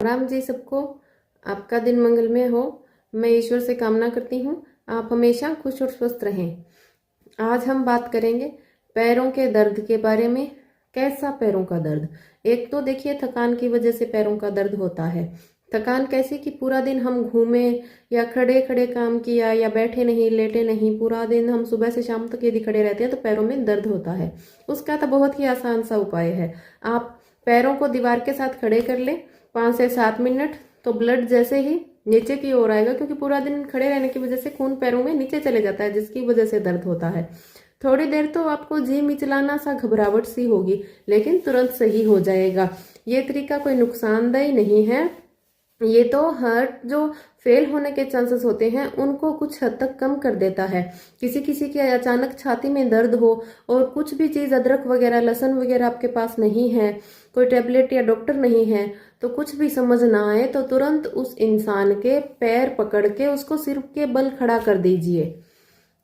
राम जी सबको। आपका दिन मंगलमय हो। मैं ईश्वर से कामना करती हूँ आप हमेशा खुश और स्वस्थ रहें। आज हम बात करेंगे पैरों के दर्द के बारे में। कैसा पैरों का दर्द? एक तो देखिए, थकान की वजह से पैरों का दर्द होता है। थकान कैसे कि पूरा दिन हम घूमे या खड़े खड़े काम किया या बैठे नहीं लेटे नहीं, पूरा दिन हम सुबह से शाम तक यदि खड़े रहते हैं तो पैरों में दर्द होता है। उसका तो बहुत ही आसान सा उपाय है। आप पैरों को दीवार के साथ खड़े कर ले 5 से 7 मिनट, तो ब्लड जैसे ही नीचे की ओर आएगा, क्योंकि पूरा दिन खड़े रहने की वजह से खून पैरों में नीचे चले जाता है, जिसकी वजह से दर्द होता है। थोड़ी देर तो आपको जी मिचलाना सा घबराहट सी होगी, लेकिन तुरंत सही हो जाएगा। ये तरीका कोई नुकसानदेह नहीं है। ये तो हार्ट जो फेल होने के चांसेस होते हैं उनको कुछ हद तक कम कर देता है। किसी किसी के अचानक छाती में दर्द हो और कुछ भी चीज, अदरक वगैरह लहसुन वगैरह आपके पास नहीं है, कोई टेबलेट या डॉक्टर नहीं है, तो कुछ भी समझ ना आए तो तुरंत उस इंसान के पैर पकड़ के उसको सिर के बल खड़ा कर दीजिए।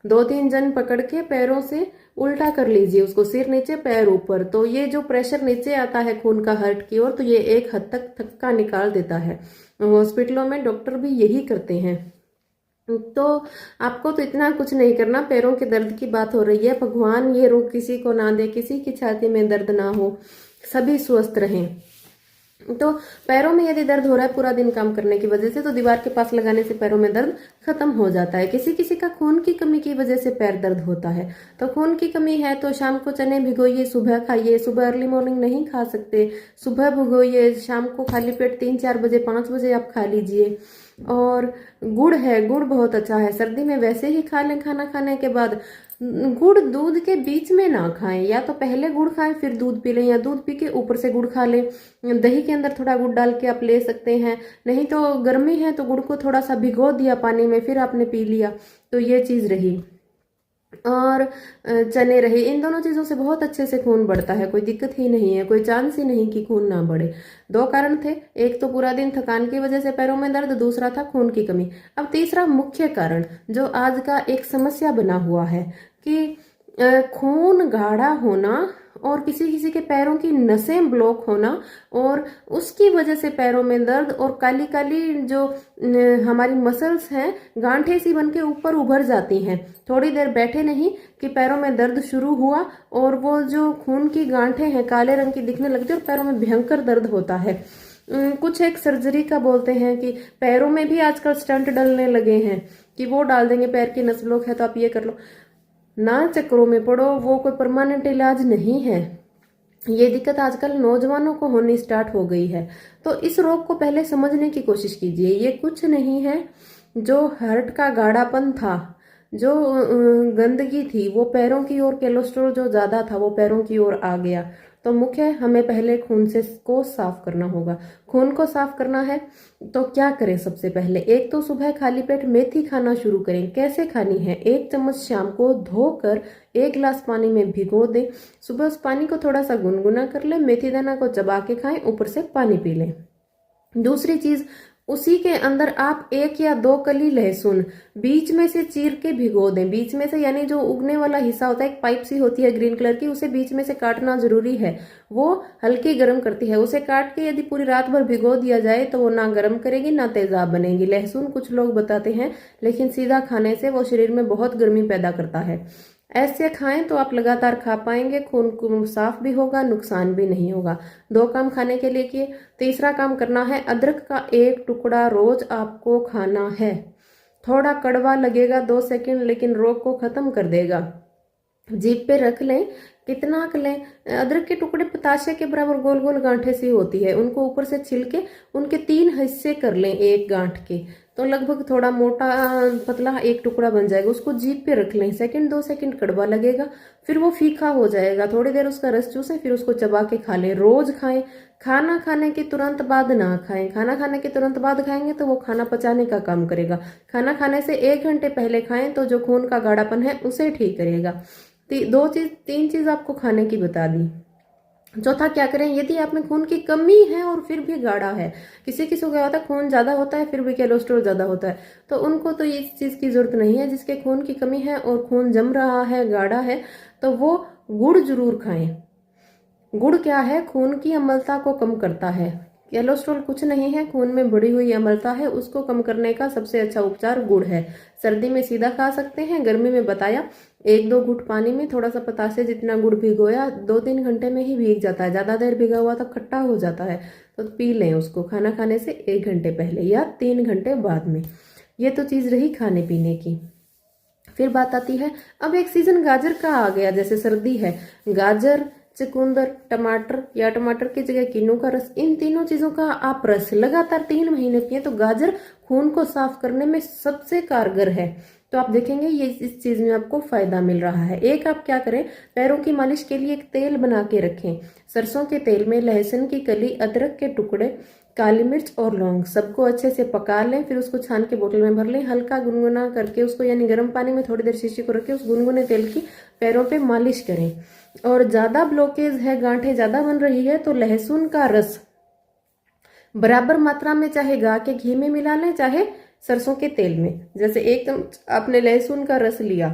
2-3 जन पकड़ के पैरों से उल्टा कर लीजिए, उसको सिर नीचे पैर ऊपर। तो ये जो प्रेशर नीचे आता है खून का हार्ट की ओर, तो ये एक हद तक थक्का निकाल देता है। हॉस्पिटलों में डॉक्टर भी यही करते हैं। तो आपको तो इतना कुछ नहीं करना। पैरों के दर्द की बात हो रही है, भगवान ये रोग किसी को ना दे, किसी की छाती में दर्द ना हो, सभी स्वस्थ रहें। तो पैरों में यदि दर्द हो रहा है पूरा दिन काम करने की वजह से, तो दीवार के पास लगाने से पैरों में दर्द खत्म हो जाता है। किसी किसी का खून की कमी की वजह से पैर दर्द होता है, तो खून की कमी है तो शाम को चने भिगोइए, सुबह खाइए। सुबह अर्ली मॉर्निंग नहीं खा सकते, सुबह भिगोइए, शाम को खाली पेट 3-4 बजे 5 बजे आप खा लीजिए। और गुड़ है, गुड़ बहुत अच्छा है। सर्दी में वैसे ही खा लें खाना खाने के बाद। गुड़ दूध के बीच में ना खाएं, या तो पहले गुड़ खाएं फिर दूध पी लें, या दूध पी के ऊपर से गुड़ खा लें। दही के अंदर थोड़ा गुड़ डाल के आप ले सकते हैं। नहीं तो गर्मी है तो गुड़ को थोड़ा सा भिगो दिया पानी में, फिर आपने पी लिया, तो ये चीज रही। और चने रहे, इन दोनों चीजों से बहुत अच्छे से खून बढ़ता है, कोई दिक्कत ही नहीं है, कोई चांस ही नहीं कि खून ना बढ़े। 2 कारण थे, एक तो पूरा दिन थकान की वजह से पैरों में दर्द, दूसरा था खून की कमी। अब तीसरा मुख्य कारण जो आज का एक समस्या बना हुआ है कि खून गाढ़ा होना और किसी किसी के पैरों की नसें ब्लॉक होना, और उसकी वजह से पैरों में दर्द और काली काली जो हमारी मसल्स हैं गांठें सी बन के ऊपर उभर जाती हैं। थोड़ी देर बैठे नहीं कि पैरों में दर्द शुरू हुआ और वो जो खून की गांठें हैं काले रंग की दिखने लगती है और पैरों में भयंकर दर्द होता है। कुछ एक सर्जरी का बोलते हैं कि पैरों में भी आजकल स्टंट डलने लगे हैं कि वो डाल देंगे, पैर की नस ब्लॉक है तो आप ये कर लो। ना चक्करों में पड़ो, वो कोई परमानेंट इलाज नहीं है। ये दिक्कत आजकल नौजवानों को होनी स्टार्ट हो गई है। तो इस रोग को पहले समझने की कोशिश कीजिए। ये कुछ नहीं है, जो हार्ट का गाढ़ापन था, जो गंदगी थी, वो पैरों की ओर, कोलेस्ट्रॉल जो ज्यादा था वो पैरों की ओर आ गया। तो मुख्य हमें पहले खून से को साफ करना होगा। खून को साफ करना है तो क्या करें? सबसे पहले एक तो सुबह खाली पेट मेथी खाना शुरू करें। कैसे खानी है? 1 चम्मच शाम को धोकर 1 गिलास पानी में भिगो दें। सुबह उस पानी को थोड़ा सा गुनगुना कर लें, मेथी दाना को चबा के खाएं, ऊपर से पानी पी लें। दूसरी चीज, उसी के अंदर आप 1 या 2 कली लहसुन बीच में से चीर के भिगो दें। बीच में से यानी जो उगने वाला हिस्सा होता है, एक पाइप सी होती है ग्रीन कलर की, उसे बीच में से काटना जरूरी है। वो हल्की गर्म करती है। उसे काट के यदि पूरी रात भर भिगो दिया जाए तो वो ना गर्म करेगी ना तेजाब बनेगी। लहसुन कुछ लोग बताते हैं, लेकिन सीधा खाने से वो शरीर में बहुत गर्मी पैदा करता है। ऐसे खाएं तो आप लगातार खा पाएंगे, खून साफ भी होगा, नुकसान भी नहीं होगा। 2 काम खाने के लिए किए। तीसरा काम करना है, अदरक का 1 टुकड़ा रोज आपको खाना है। थोड़ा कड़वा लगेगा 2 सेकंड, लेकिन रोग को खत्म कर देगा। जीभ पे रख लें, कितना कर लें। अदरक के टुकड़े पताशे के बराबर गोल गोल गांठें सी होती है, उनको ऊपर से छिल के उनके 3 हिस्से कर लें एक गांठ के, तो लगभग थोड़ा मोटा पतला 1 टुकड़ा बन जाएगा। उसको जीभ पे रख लें, 2 सेकंड कड़वा लगेगा, फिर वो फीका हो जाएगा। थोड़ी देर उसका रस चूसें, फिर उसको चबा के खा लें। रोज खाएं। खाना खाने के तुरंत बाद ना खाएं। खाना खाने के तुरंत बाद खाएंगे तो वो खाना पचाने का काम करेगा। खाना खाने से 1 घंटे पहले खाएं तो जो खून का गाढ़ापन है उसे ठीक करेगा। 3 चीज आपको खाने की बता दी। चौथा क्या करें, यदि आप में खून की कमी है और फिर भी गाढ़ा है, किसी किसी को क्या होता है खून ज्यादा होता है फिर भी कोलेस्ट्रॉल ज्यादा होता है, तो उनको तो इस चीज की जरूरत नहीं है। जिसके खून की कमी है और खून जम रहा है, गाढ़ा है, तो वो गुड़ जरूर खाएं। गुड़ क्या है, खून की अम्लता को कम करता है। कोलेस्ट्रॉल कुछ नहीं है, खून में बढ़ी हुई अम्लता है, उसको कम करने का सबसे अच्छा उपचार गुड़ है। सर्दी में सीधा खा सकते हैं, गर्मी में बताया 1-2 घूंट पानी में थोड़ा सा पतासे जितना गुड़ भिगोया, 2-3 घंटे में ही भीग जाता है। ज़्यादा देर भिगा हुआ तो खट्टा हो जाता है, तो पी लें उसको खाना खाने से 1 घंटे पहले या 3 घंटे बाद में। ये तो चीज़ रही खाने पीने की। फिर बात आती है, अब एक सीजन गाजर का आ गया, जैसे सर्दी है, गाजर, चुकंदर, टमाटर या टमाटर की जगह किन्नू का रस, इन तीनों चीजों का आप रस लगातार 3 महीने पिए तो गाजर खून को साफ करने में सबसे कारगर है। तो आप देखेंगे ये इस चीज में आपको फायदा मिल रहा है। एक आप क्या करें, पैरों की मालिश के लिए एक तेल बना के रखें। सरसों के तेल में लहसुन की कली, अदरक के टुकड़े, काली मिर्च और लौंग सबको अच्छे से पका लें। फिर उसको छान के बोतल में भर लें। हल्का गुनगुना करके उसको, यानी गर्म पानी में थोड़ी देर शीशी को रख के उस गुनगुने तेल की पैरों पे मालिश करें। और ज्यादा ब्लॉकेज है, गांठें ज्यादा बन रही है, तो लहसुन का रस बराबर मात्रा में चाहे गाय के घी में मिला लें, चाहे सरसों के तेल में। जैसे 1 चम्मच आपने लहसुन का रस लिया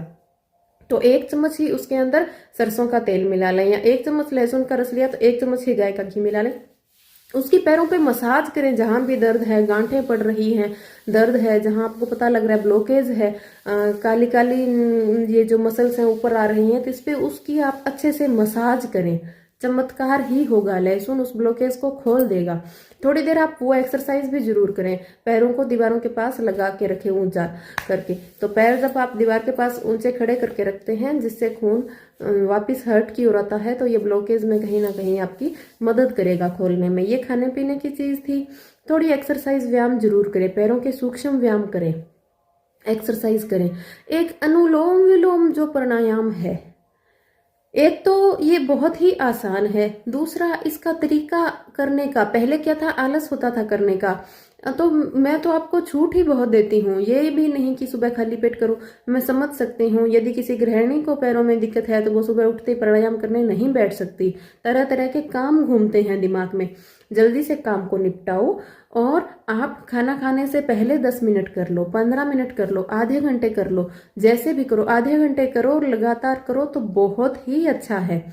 तो 1 चम्मच ही उसके अंदर सरसों का तेल मिला लें, या 1 चम्मच लहसुन का रस लिया तो 1 चम्मच ही गाय का घी मिला लें। उसकी पैरों पे मसाज करें, जहां भी दर्द है, गांठें पड़ रही हैं, दर्द है, जहां आपको पता लग रहा है ब्लॉकेज है, काली काली ये जो मसल्स हैं ऊपर आ रही हैं, तो इस पे उसकी आप अच्छे से मसाज करें। चमत्कार ही होगा, लहसुन उस ब्लॉकेज को खोल देगा। थोड़ी देर आप वो एक्सरसाइज भी जरूर करें, पैरों को दीवारों के पास लगा के रखें ऊंचा करके। तो पैर जब आप दीवार के पास ऊंचे खड़े करके रखते हैं, जिससे खून वापिस हर्ट की ओर आता है, तो ये ब्लॉकेज में कहीं ना कहीं आपकी मदद करेगा खोलने में। ये खाने पीने की चीज थी। थोड़ी एक्सरसाइज व्यायाम जरूर करें, पैरों के सूक्ष्म व्यायाम करें, एक्सरसाइज करें। एक अनुलोम विलोम जो प्राणायाम है, एक तो ये बहुत ही आसान है, दूसरा इसका तरीका करने का, पहले क्या था, आलस होता था करने का, तो मैं तो आपको छूट ही बहुत देती हूँ। ये भी नहीं कि सुबह खाली पेट करो। मैं समझ सकती हूँ यदि किसी गृहिणी को पैरों में दिक्कत है तो वो सुबह उठते ही प्राणायाम करने नहीं बैठ सकती, तरह तरह के काम घूमते हैं दिमाग में। जल्दी से काम को निपटाओ, और आप खाना खाने से पहले 10 मिनट कर लो, 15 मिनट कर लो, आधे घंटे कर लो, जैसे भी करो, आधे घंटे करो और लगातार करो तो बहुत ही अच्छा है।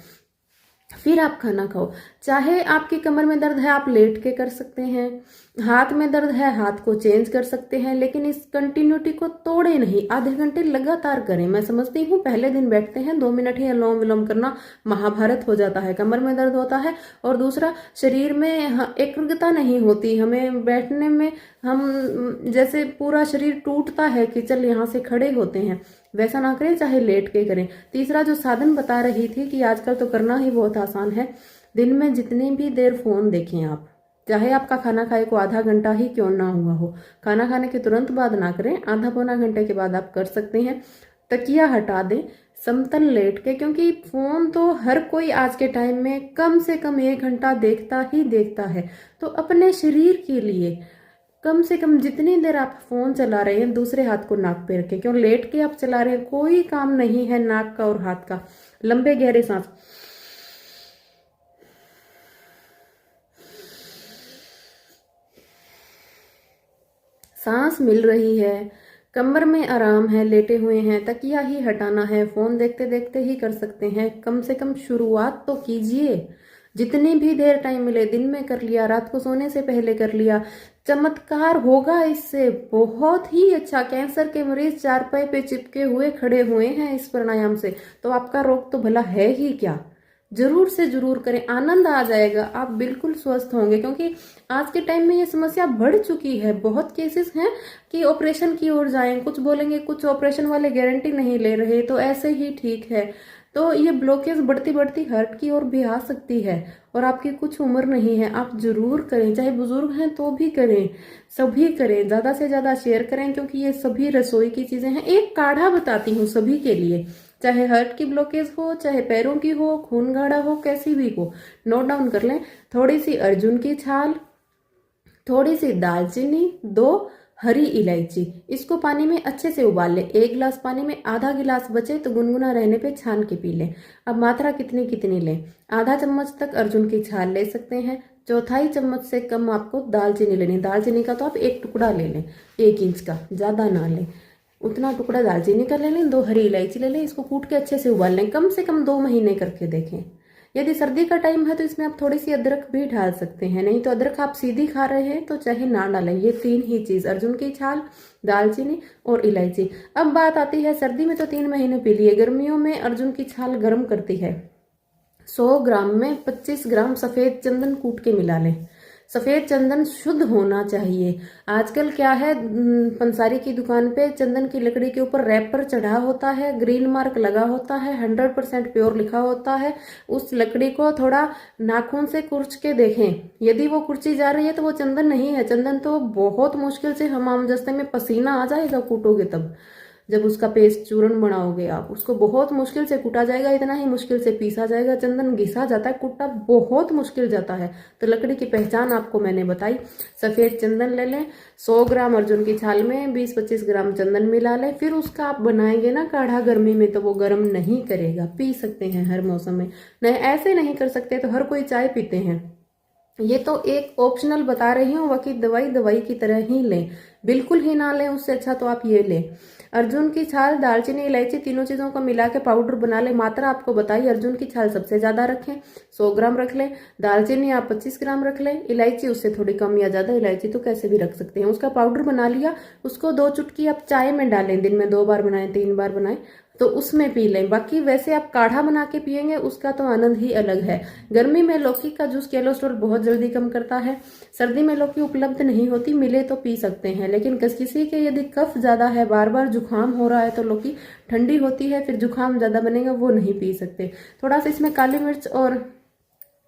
फिर आप खाना खाओ। चाहे आपकी कमर में दर्द है, आप लेट के कर सकते हैं, हाथ में दर्द है, हाथ को चेंज कर सकते हैं, लेकिन इस कंटिन्यूटी को तोड़े नहीं, आधे घंटे लगातार करें। मैं समझती हूँ पहले दिन बैठते हैं 2 मिनट ही अनुलोम विलोम करना महाभारत हो जाता है, कमर में दर्द होता है, और दूसरा शरीर में एकाग्रता नहीं होती, हमें बैठने में हम जैसे पूरा शरीर टूटता है कि चल यहाँ से खड़े होते हैं, वैसा ना करें, चाहे लेट के करें। तीसरा जो साधन बता रही थी कि आजकल तो करना ही बहुत आसान है, दिन में जितनी भी देर फोन देखें आप, चाहे आपका खाना खाए को आधा घंटा ही क्यों ना हुआ हो, खाना खाने के तुरंत बाद ना करें, आधा पौना घंटे के बाद आप कर सकते हैं। तकिया हटा दें, समतल लेट के, क्योंकि फोन तो हर कोई आज के टाइम में कम से कम 1 घंटा देखता ही देखता है। तो अपने शरीर के लिए कम से कम जितनी देर आप फोन चला रहे हैं, दूसरे हाथ को नाक पे रखें, क्यों लेट के आप चला रहे हैं, कोई काम नहीं है नाक का और हाथ का। लंबे गहरे सांस, सांस मिल रही है, कमर में आराम है, लेटे हुए हैं, तकिया ही हटाना है, फोन देखते देखते ही कर सकते हैं। कम से कम शुरुआत तो कीजिए, जितनी भी देर टाइम मिले, दिन में कर लिया, रात को सोने से पहले कर लिया, चमत्कार होगा इससे बहुत ही अच्छा। कैंसर के मरीज चारपाई पे चिपके हुए खड़े हुए हैं इस प्राणायाम से, तो आपका रोग तो भला है ही क्या। जरूर से जरूर करें, आनंद आ जाएगा, आप बिल्कुल स्वस्थ होंगे। क्योंकि आज के टाइम में ये समस्या बढ़ चुकी है, बहुत केसेस हैं कि ऑपरेशन की ओर जाएं, कुछ बोलेंगे, कुछ ऑपरेशन वाले गारंटी नहीं ले रहे तो ऐसे ही ठीक है। तो ये ब्लॉकेज बढ़ती बढ़ती हार्ट की ओर भी आ सकती है, और आपकी कुछ उम्र नहीं है, आप जरूर करें, चाहे बुजुर्ग हैं तो भी करें, सभी करें, ज्यादा से ज्यादा शेयर करें, क्योंकि ये सभी रसोई की चीजें हैं। एक काढ़ा बताती हूँ सभी के लिए, चाहे हार्ट की ब्लॉकेज हो, चाहे पैरों की हो, खून गाढ़ा हो, कैसी भी हो, नोट डाउन कर लें। थोड़ी सी अर्जुन की छाल, थोड़ी सी दालचीनी, 2 हरी इलायची, इसको पानी में अच्छे से उबाल लें। 1 गिलास पानी में आधा गिलास बचे तो गुनगुना रहने पे छान के पी लें। अब मात्रा कितनी कितनी लें, आधा चम्मच तक अर्जुन की छाल ले सकते हैं, 1/4 चम्मच से कम आपको दालचीनी लेनी। दालचीनी का तो आप 1 टुकड़ा ले लें, 1 इंच का, ज्यादा ना लें, उतना टुकड़ा दालचीनी का ले लें। 2 हरी इलायची ले लें, इसको कूट के अच्छे से उबाल लें, कम से कम 2 महीने करके देखें। यदि सर्दी का टाइम है तो इसमें आप थोड़ी सी अदरक भी डाल सकते हैं, नहीं तो अदरक आप सीधी खा रहे हैं तो चाहे ना डालें। ये 3 ही चीज, अर्जुन की छाल, दालचीनी और इलायची। अब बात आती है, सर्दी में तो 3 महीने पी लिए, गर्मियों में अर्जुन की छाल गर्म करती है। 100 ग्राम में 25 ग्राम सफेद चंदन कूट के मिला लें। सफेद चंदन शुद्ध होना चाहिए। आजकल क्या है, पंसारी की दुकान पे चंदन की लकड़ी के ऊपर रैपर चढ़ा होता है, ग्रीन मार्क लगा होता है, 100% प्योर लिखा होता है। उस लकड़ी को थोड़ा नाखून से कुर्च के देखें, यदि वो कुर्ची जा रही है तो वो चंदन नहीं है। चंदन तो बहुत मुश्किल से हमामदस्ते में पसीना आ जाएगा कूटोगे तब, जब उसका पेस्ट चूर्ण बनाओगे आप, उसको बहुत मुश्किल से कूटा जाएगा, इतना ही मुश्किल से पीसा जाएगा। चंदन घिसा जाता है, कूटा बहुत मुश्किल जाता है। तो लकड़ी की पहचान आपको मैंने बताई। सफेद चंदन ले लें, 100 ग्राम अर्जुन की छाल में 20-25 ग्राम चंदन मिला लें। फिर उसका आप बनाएंगे ना काढ़ा गर्मी में, तो वो गर्म नहीं करेगा, पी सकते हैं हर मौसम में। नहीं ऐसे नहीं कर सकते तो हर कोई चाय पीते हैं। ये तो एक ऑप्शनल बता रही हूँ, बाकी दवाई दवाई की तरह ही लें, बिल्कुल ही ना लें, उससे अच्छा तो आप ये लें। अर्जुन की छाल, दालचीनी, इलायची, तीनों चीजों को मिला के पाउडर बना ले। मात्रा आपको बताइए, अर्जुन की छाल सबसे ज्यादा रखें, 100 ग्राम रख लें। दालचीनी आप 25 ग्राम रख लें। इलायची उससे थोड़ी कम या ज्यादा, इलायची तो कैसे भी रख सकते हैं। उसका पाउडर बना लिया, उसको 2 चुटकी आप चाय में डालें, दिन में 2 बार बनाएं, 3 बार बनाएं तो उसमें पी लें। बाकी वैसे आप काढ़ा बना के पियेंगे उसका तो आनंद ही अलग है। गर्मी में लौकी का जूस कोलेस्ट्रॉल बहुत जल्दी कम करता है। सर्दी में लौकी उपलब्ध नहीं होती, मिले तो पी सकते हैं, लेकिन किसी के यदि कफ ज्यादा है, बार बार जुकाम हो रहा है, तो लौकी ठंडी होती है, फिर जुकाम ज्यादा बनेगा, वो नहीं पी सकते। थोड़ा सा इसमें काली मिर्च और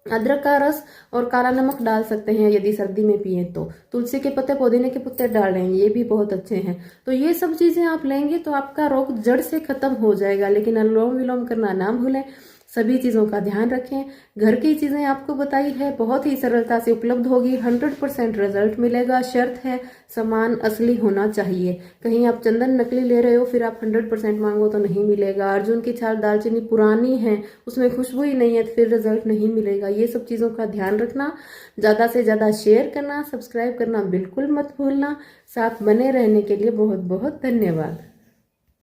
अदरक का रस और काला नमक डाल सकते हैं यदि सर्दी में पिए तो। तुलसी के पत्ते, पुदीने के पत्ते डाल रहे हैं, ये भी बहुत अच्छे हैं। तो ये सब चीजें आप लेंगे तो आपका रोग जड़ से खत्म हो जाएगा। लेकिन अनुलोम विलोम करना ना भूलें। सभी चीजों का ध्यान रखें। घर की चीजें आपको बताई है, बहुत ही सरलता से उपलब्ध होगी, 100% रिजल्ट मिलेगा। शर्त है सामान असली होना चाहिए। कहीं आप चंदन नकली ले रहे हो फिर आप 100% मांगो तो नहीं मिलेगा। अर्जुन की छाल, दालचीनी पुरानी है, उसमें खुशबू ही नहीं है, तो फिर रिजल्ट नहीं मिलेगा। ये सब चीजों का ध्यान रखना, ज्यादा से ज्यादा शेयर करना, सब्सक्राइब करना बिल्कुल मत भूलना। साथ बने रहने के लिए बहुत बहुत धन्यवाद।